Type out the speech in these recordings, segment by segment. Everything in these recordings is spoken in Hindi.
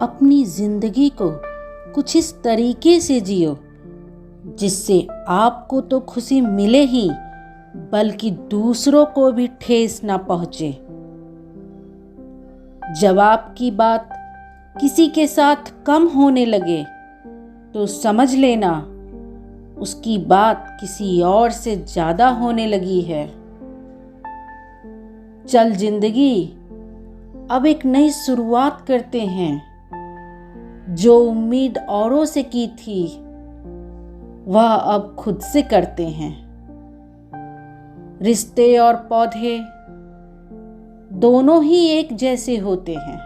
अपनी जिंदगी को कुछ इस तरीके से जियो जिससे आपको तो खुशी मिले ही बल्कि दूसरों को भी ठेस ना पहुंचे। जब आपकी बात किसी के साथ कम होने लगे तो समझ लेना उसकी बात किसी और से ज्यादा होने लगी है। चल जिंदगी, अब एक नई शुरुआत करते हैं। जो उम्मीद औरों से की थी वह अब खुद से करते हैं। रिश्ते और पौधे दोनों ही एक जैसे होते हैं।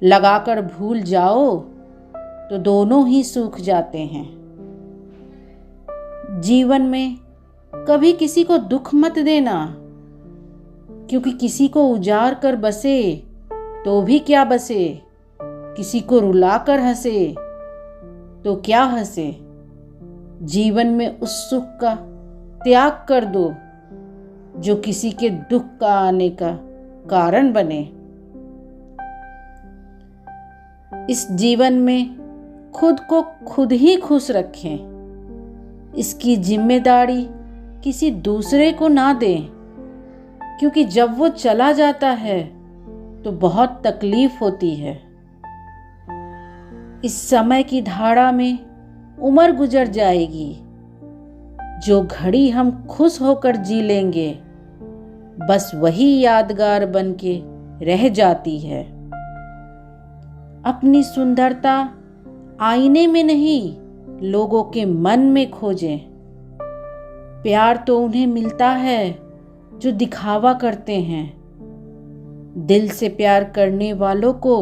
लगाकर भूल जाओ तो दोनों ही सूख जाते हैं। जीवन में कभी किसी को दुख मत देना, क्योंकि किसी को उजाड़ कर बसे तो भी क्या बसे, किसी को रुलाकर हंसे तो क्या हंसे। जीवन में उस सुख का त्याग कर दो जो किसी के दुख का आने का कारण बने। इस जीवन में खुद को खुद ही खुश रखें। इसकी जिम्मेदारी किसी दूसरे को ना दें, क्योंकि जब वो चला जाता है तो बहुत तकलीफ होती है। इस समय की धारा में उम्र गुजर जाएगी। जो घड़ी हम खुश होकर जी लेंगे बस वही यादगार बनके रह जाती है। अपनी सुंदरता आईने में नहीं, लोगों के मन में खोजें। प्यार तो उन्हें मिलता है जो दिखावा करते हैं। दिल से प्यार करने वालों को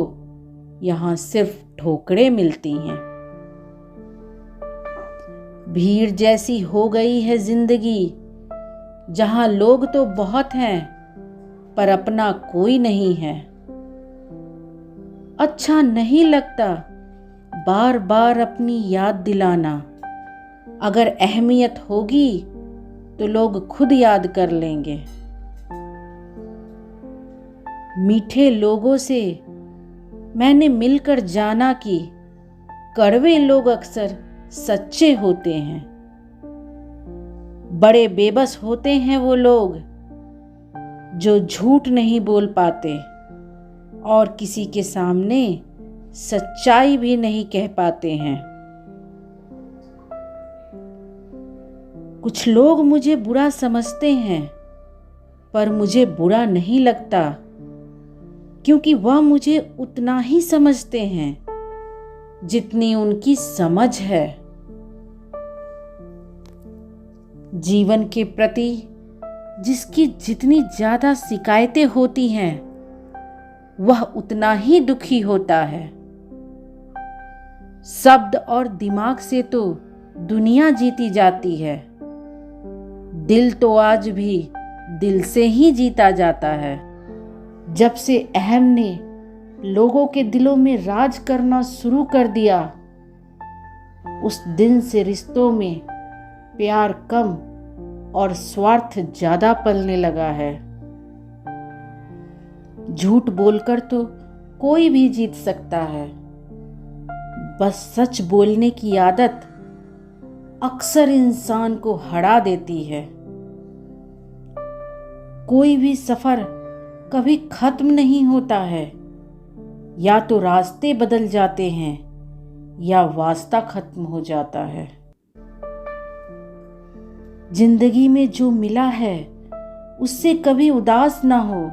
यहाँ सिर्फ ठोकरें मिलती हैं। भीड़ जैसी हो गई है जिंदगी, जहां लोग तो बहुत हैं पर अपना कोई नहीं है। अच्छा नहीं लगता बार बार अपनी याद दिलाना। अगर अहमियत होगी तो लोग खुद याद कर लेंगे। मीठे लोगों से मैंने मिलकर जाना कि कड़वे लोग अक्सर सच्चे होते हैं। बड़े बेबस होते हैं वो लोग जो झूठ नहीं बोल पाते और किसी के सामने सच्चाई भी नहीं कह पाते हैं। कुछ लोग मुझे बुरा समझते हैं पर मुझे बुरा नहीं लगता, क्योंकि वह मुझे उतना ही समझते हैं जितनी उनकी समझ है। जीवन के प्रति जिसकी जितनी ज्यादा शिकायतें होती हैं वह उतना ही दुखी होता है। शब्द और दिमाग से तो दुनिया जीती जाती है, दिल तो आज भी दिल से ही जीता जाता है। जब से अहम ने लोगों के दिलों में राज करना शुरू कर दिया, उस दिन से रिश्तों में प्यार कम और स्वार्थ ज्यादा पलने लगा है। झूठ बोलकर तो कोई भी जीत सकता है, बस सच बोलने की आदत अक्सर इंसान को हरा देती है। कोई भी सफर कभी खत्म नहीं होता है, या तो रास्ते बदल जाते हैं या वास्ता खत्म हो जाता है। जिंदगी में जो मिला है उससे कभी उदास ना हो,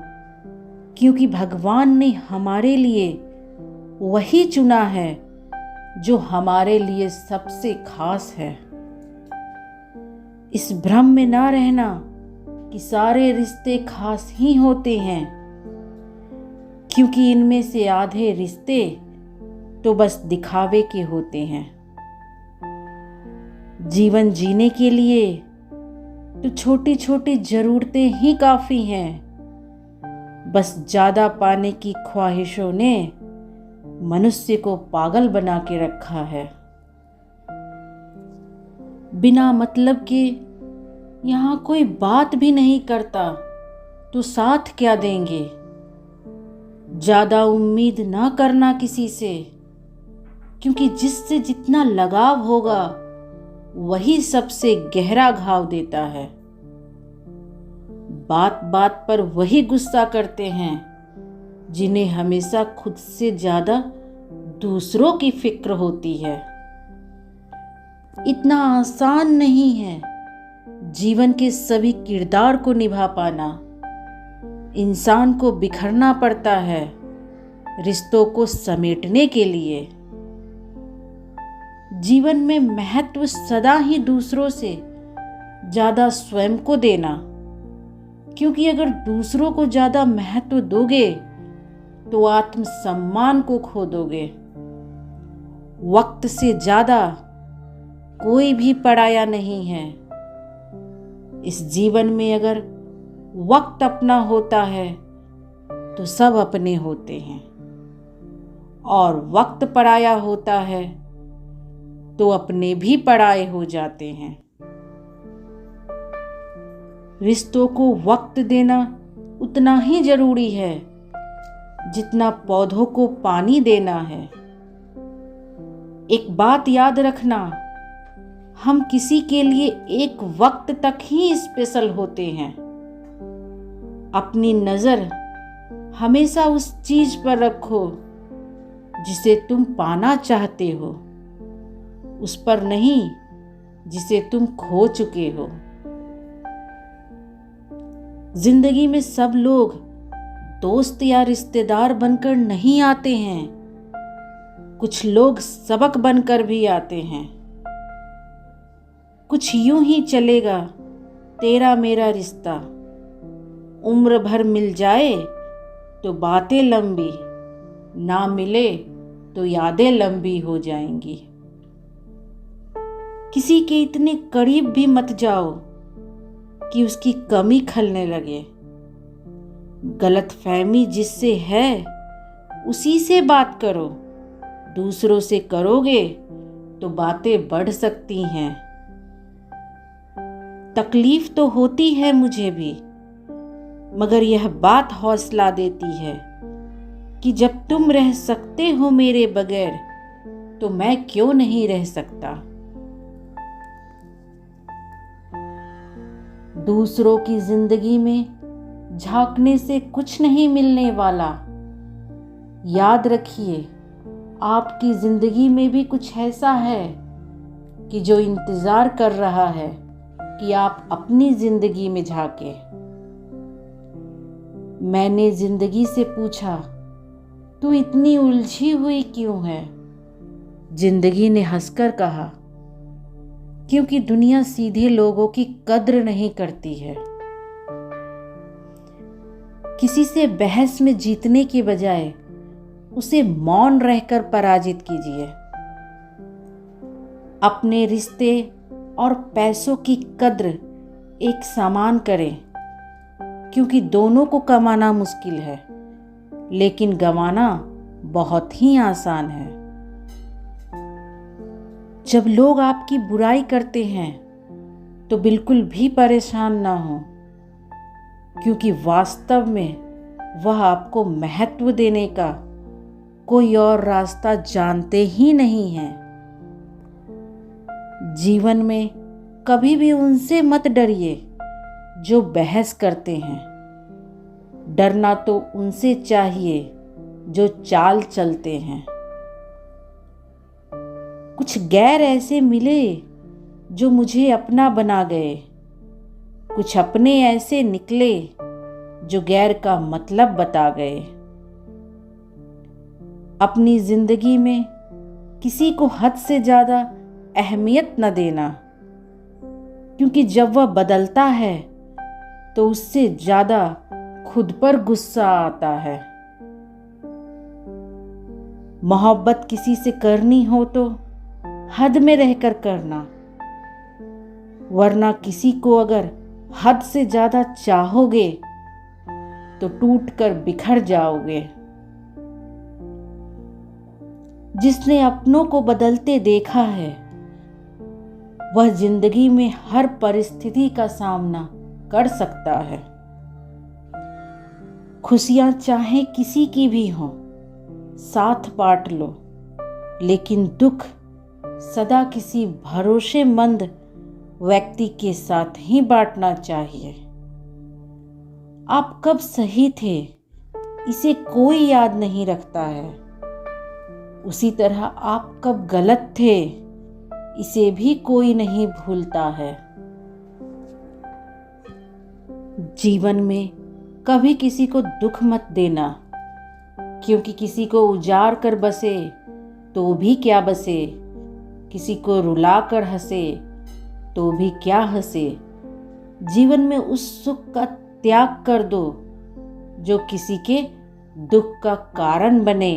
क्योंकि भगवान ने हमारे लिए वही चुना है जो हमारे लिए सबसे खास है। इस भ्रम में ना रहना कि सारे रिश्ते खास ही होते हैं, क्योंकि इनमें से आधे रिश्ते तो बस दिखावे के होते हैं। जीवन जीने के लिए तो छोटी छोटी जरूरतें ही काफी हैं, बस ज्यादा पाने की ख्वाहिशों ने मनुष्य को पागल बना के रखा है। बिना मतलब के यहाँ कोई बात भी नहीं करता तो साथ क्या देंगे। ज़्यादा उम्मीद ना करना किसी से, क्योंकि जिससे जितना लगाव होगा वही सबसे गहरा घाव देता है। बात बात पर वही गुस्सा करते हैं जिन्हें हमेशा खुद से ज़्यादा दूसरों की फिक्र होती है। इतना आसान नहीं है जीवन के सभी किरदार को निभा पाना। इंसान को बिखरना पड़ता है रिश्तों को समेटने के लिए। जीवन में महत्व सदा ही दूसरों से ज़्यादा स्वयं को देना, क्योंकि अगर दूसरों को ज़्यादा महत्व दोगे तो आत्मसम्मान को खो दोगे। वक्त से ज़्यादा कोई भी पराया नहीं है। इस जीवन में अगर वक्त अपना होता है तो सब अपने होते हैं, और वक्त पराया होता है तो अपने भी पराये हो जाते हैं। रिश्तों को वक्त देना उतना ही जरूरी है जितना पौधों को पानी देना है। एक बात याद रखना, हम किसी के लिए एक वक्त तक ही स्पेशल होते हैं। अपनी नज़र हमेशा उस चीज पर रखो जिसे तुम पाना चाहते हो, उस पर नहीं जिसे तुम खो चुके हो। जिंदगी में सब लोग दोस्त या रिश्तेदार बनकर नहीं आते हैं, कुछ लोग सबक बनकर भी आते हैं। कुछ यूं ही चलेगा तेरा मेरा रिश्ता, उम्र भर मिल जाए तो बातें लंबी, ना मिले तो यादें लंबी हो जाएंगी। किसी के इतने करीब भी मत जाओ कि उसकी कमी खलने लगे। गलतफहमी जिससे है उसी से बात करो, दूसरों से करोगे तो बातें बढ़ सकती हैं। तकलीफ तो होती है मुझे भी, मगर यह बात हौसला देती है कि जब तुम रह सकते हो मेरे बगैर तो मैं क्यों नहीं रह सकता। दूसरों की जिंदगी में झांकने से कुछ नहीं मिलने वाला। याद रखिए, आपकी जिंदगी में भी कुछ ऐसा है कि जो इंतजार कर रहा है कि आप अपनी जिंदगी में झांके। मैंने जिंदगी से पूछा, तू इतनी उलझी हुई क्यों है? जिंदगी ने हंसकर कहा, क्योंकि दुनिया सीधे लोगों की कद्र नहीं करती है। किसी से बहस में जीतने के बजाय उसे मौन रहकर पराजित कीजिए। अपने रिश्ते और पैसों की कद्र एक समान करें, क्योंकि दोनों को कमाना मुश्किल है, लेकिन गंवाना बहुत ही आसान है। जब लोग आपकी बुराई करते हैं तो बिल्कुल भी परेशान ना हो, क्योंकि वास्तव में वह आपको महत्व देने का कोई और रास्ता जानते ही नहीं हैं। जीवन में कभी भी उनसे मत डरिए जो बहस करते हैं। डरना तो उनसे चाहिए जो चाल चलते हैं। कुछ गैर ऐसे मिले जो मुझे अपना बना गए, कुछ अपने ऐसे निकले जो गैर का मतलब बता गए। अपनी जिंदगी में किसी को हद से ज्यादा अहमियत न देना, क्योंकि जब वह बदलता है तो उससे ज्यादा खुद पर गुस्सा आता है। मोहब्बत किसी से करनी हो तो हद में रहकर करना, वरना किसी को अगर हद से ज्यादा चाहोगे तो टूटकर बिखर जाओगे। जिसने अपनों को बदलते देखा है वह जिंदगी में हर परिस्थिति का सामना कर सकता है। खुशियाँ चाहे किसी की भी हों, साथ बांट लो, लेकिन दुख सदा किसी भरोसेमंद व्यक्ति के साथ ही बांटना चाहिए। आप कब सही थे, इसे कोई याद नहीं रखता है। उसी तरह आप कब गलत थे, इसे भी कोई नहीं भूलता है। जीवन में कभी किसी को दुख मत देना, क्योंकि किसी को उजाड़ कर बसे तो भी क्या बसे, किसी को रुला कर हंसे तो भी क्या हंसे। जीवन में उस सुख का त्याग कर दो जो किसी के दुख का कारण बने।